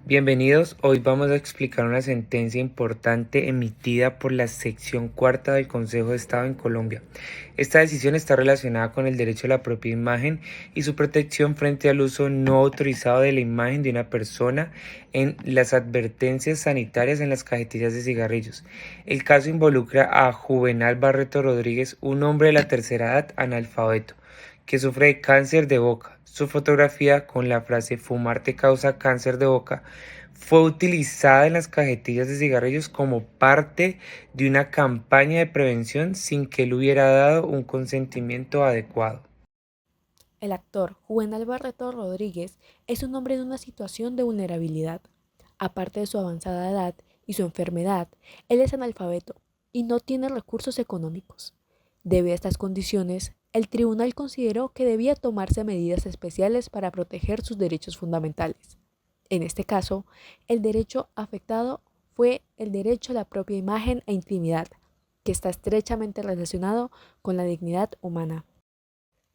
Bienvenidos, hoy vamos a explicar una sentencia importante emitida por la sección cuarta del Consejo de Estado en Colombia. Esta decisión está relacionada con el derecho a la propia imagen y su protección frente al uso no autorizado de la imagen de una persona en las advertencias sanitarias en las cajetillas de cigarrillos. El caso involucra a Juvenal Barreto Rodríguez, un hombre de la tercera edad analfabeto, que sufre de cáncer de boca. Su fotografía con la frase "fumar te causa cáncer de boca" fue utilizada en las cajetillas de cigarrillos como parte de una campaña de prevención sin que él hubiera dado un consentimiento adecuado. El actor Juvenal Barreto Rodríguez es un hombre en una situación de vulnerabilidad. Aparte de su avanzada edad y su enfermedad, él es analfabeto y no tiene recursos económicos. Debido a estas condiciones, el tribunal consideró que debía tomarse medidas especiales para proteger sus derechos fundamentales. En este caso, el derecho afectado fue el derecho a la propia imagen e intimidad, que está estrechamente relacionado con la dignidad humana.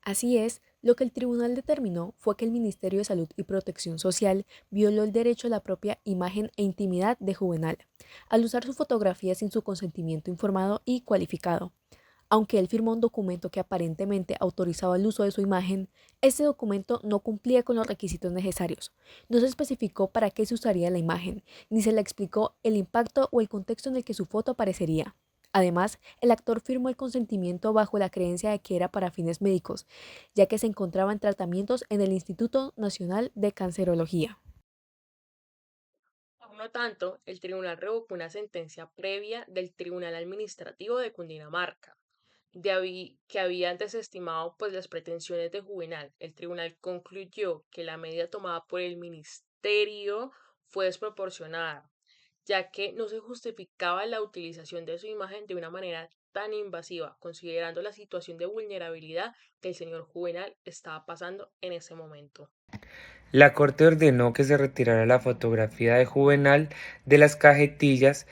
Así es, lo que el tribunal determinó fue que el Ministerio de Salud y Protección Social violó el derecho a la propia imagen e intimidad de Juvenal, al usar su fotografía sin su consentimiento informado y cualificado. Aunque él firmó un documento que aparentemente autorizaba el uso de su imagen, ese documento no cumplía con los requisitos necesarios. No se especificó para qué se usaría la imagen, ni se le explicó el impacto o el contexto en el que su foto aparecería. Además, el actor firmó el consentimiento bajo la creencia de que era para fines médicos, ya que se encontraba en tratamientos en el Instituto Nacional de Cancerología. Por lo tanto, el tribunal revocó una sentencia previa del Tribunal Administrativo de Cundinamarca, que había desestimado las pretensiones de Juvenal. El tribunal concluyó que la medida tomada por el ministerio fue desproporcionada, ya que no se justificaba la utilización de su imagen de una manera tan invasiva, considerando la situación de vulnerabilidad que el señor Juvenal estaba pasando en ese momento. La Corte ordenó que se retirara la fotografía de Juvenal de las cajetillas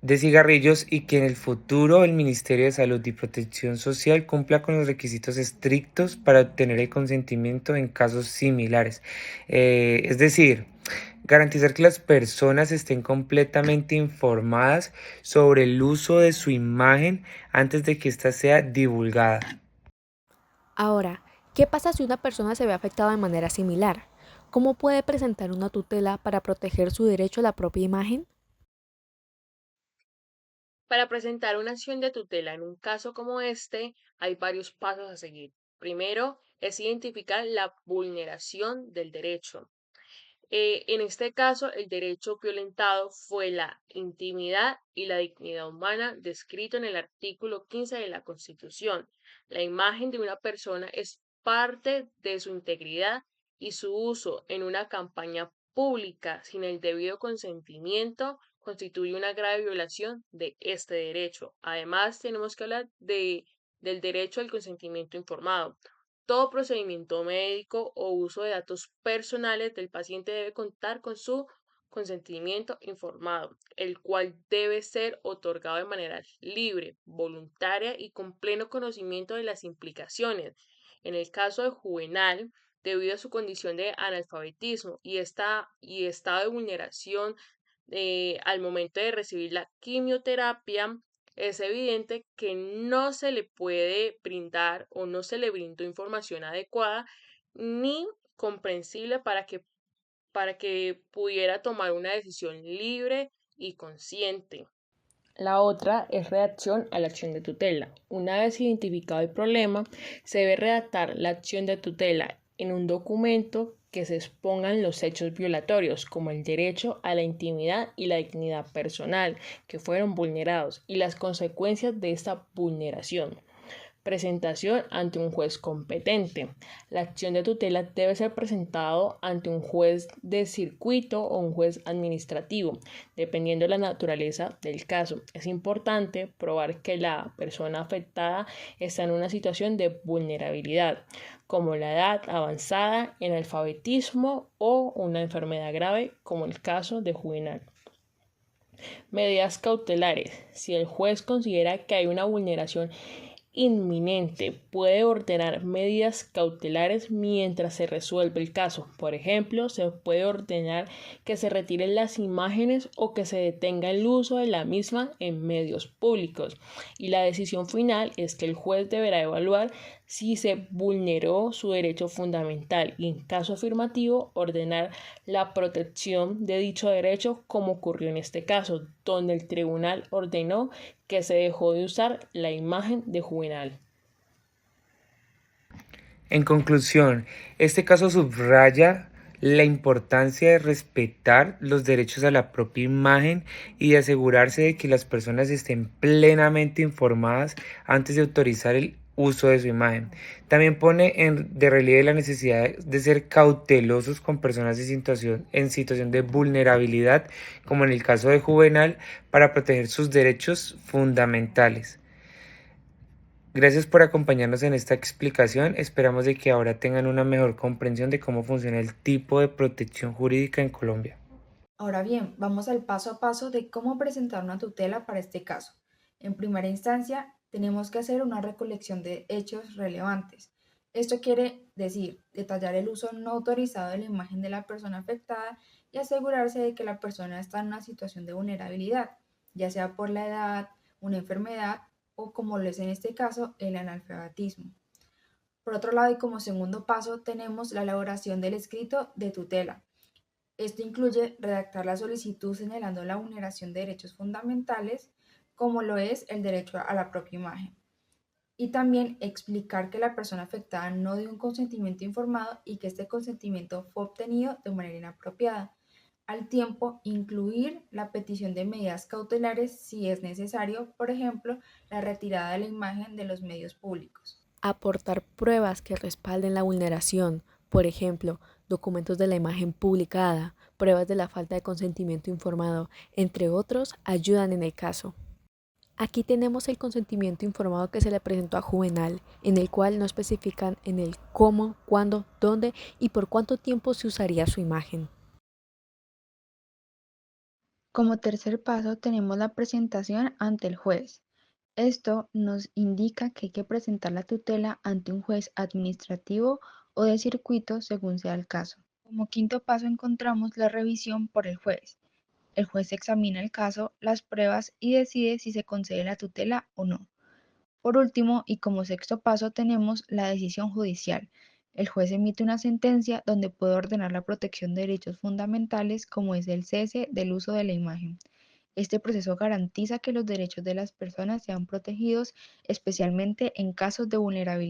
de cigarrillos y que en el futuro el Ministerio de Salud y Protección Social cumpla con los requisitos estrictos para obtener el consentimiento en casos similares. Es decir, garantizar que las personas estén completamente informadas sobre el uso de su imagen antes de que ésta sea divulgada. Ahora, ¿qué pasa si una persona se ve afectada de manera similar? ¿Cómo puede presentar una tutela para proteger su derecho a la propia imagen? Para presentar una acción de tutela en un caso como este, hay varios pasos a seguir. Primero, es identificar la vulneración del derecho. En este caso, el derecho violentado fue la intimidad y la dignidad humana descrito en el artículo 15 de la Constitución. La imagen de una persona es parte de su integridad y su uso en una campaña pública sin el debido consentimiento constituye una grave violación de este derecho. Además, tenemos que hablar del derecho al consentimiento informado. Todo procedimiento médico o uso de datos personales del paciente debe contar con su consentimiento informado, el cual debe ser otorgado de manera libre, voluntaria y con pleno conocimiento de las implicaciones. En el caso de Juvenal, debido a su condición de analfabetismo y estado de vulneración al momento de recibir la quimioterapia, es evidente que no se le puede brindar o no se le brindó información adecuada ni comprensible para que pudiera tomar una decisión libre y consciente. La otra es redacción a la acción de tutela. Una vez identificado el problema, se debe redactar la acción de tutela en un documento que se expongan los hechos violatorios, como el derecho a la intimidad y la dignidad personal que fueron vulnerados y las consecuencias de esta vulneración. Presentación ante un juez competente. La acción de tutela debe ser presentado ante un juez de circuito o un juez administrativo, dependiendo de la naturaleza del caso. Es importante probar que la persona afectada está en una situación de vulnerabilidad, como la edad avanzada, el analfabetismo o una enfermedad grave, como el caso de Juvenal. Medidas cautelares. Si el juez considera que hay una vulneración inminente. Puede ordenar medidas cautelares mientras se resuelve el caso. Por ejemplo, se puede ordenar que se retiren las imágenes o que se detenga el uso de la misma en medios públicos. Y la decisión final es que el juez deberá evaluar si se vulneró su derecho fundamental y, en caso afirmativo, ordenar la protección de dicho derecho, como ocurrió en este caso, donde el tribunal ordenó que se dejó de usar la imagen de Juvenal. En conclusión, este caso subraya la importancia de respetar los derechos a la propia imagen y de asegurarse de que las personas estén plenamente informadas antes de autorizar el uso de su imagen. También pone de relieve la necesidad de ser cautelosos con personas en situación de vulnerabilidad, como en el caso de Juvenal, para proteger sus derechos fundamentales. Gracias por acompañarnos en esta explicación. Esperamos de que ahora tengan una mejor comprensión de cómo funciona el tipo de protección jurídica en Colombia. Ahora bien, vamos al paso a paso de cómo presentar una tutela para este caso. En primera instancia, tenemos que hacer una recolección de hechos relevantes. Esto quiere decir detallar el uso no autorizado de la imagen de la persona afectada y asegurarse de que la persona está en una situación de vulnerabilidad, ya sea por la edad, una enfermedad o, como lo es en este caso, el analfabetismo. Por otro lado, y como segundo paso, tenemos la elaboración del escrito de tutela. Esto incluye redactar la solicitud señalando la vulneración de derechos fundamentales, como lo es el derecho a la propia imagen, y también explicar que la persona afectada no dio un consentimiento informado y que este consentimiento fue obtenido de manera inapropiada. Al tiempo, incluir la petición de medidas cautelares si es necesario, por ejemplo, la retirada de la imagen de los medios públicos. Aportar pruebas que respalden la vulneración, por ejemplo, documentos de la imagen publicada, pruebas de la falta de consentimiento informado, entre otros, ayudan en el caso. Aquí tenemos el consentimiento informado que se le presentó a Juvenal, en el cual no especifican en el cómo, cuándo, dónde y por cuánto tiempo se usaría su imagen. Como tercer paso tenemos la presentación ante el juez. Esto nos indica que hay que presentar la tutela ante un juez administrativo o de circuito según sea el caso. Como quinto paso encontramos la revisión por el juez. El juez examina el caso, las pruebas y decide si se concede la tutela o no. Por último, y como sexto paso, tenemos la decisión judicial. El juez emite una sentencia donde puede ordenar la protección de derechos fundamentales como es el cese del uso de la imagen. Este proceso garantiza que los derechos de las personas sean protegidos, especialmente en casos de vulnerabilidad.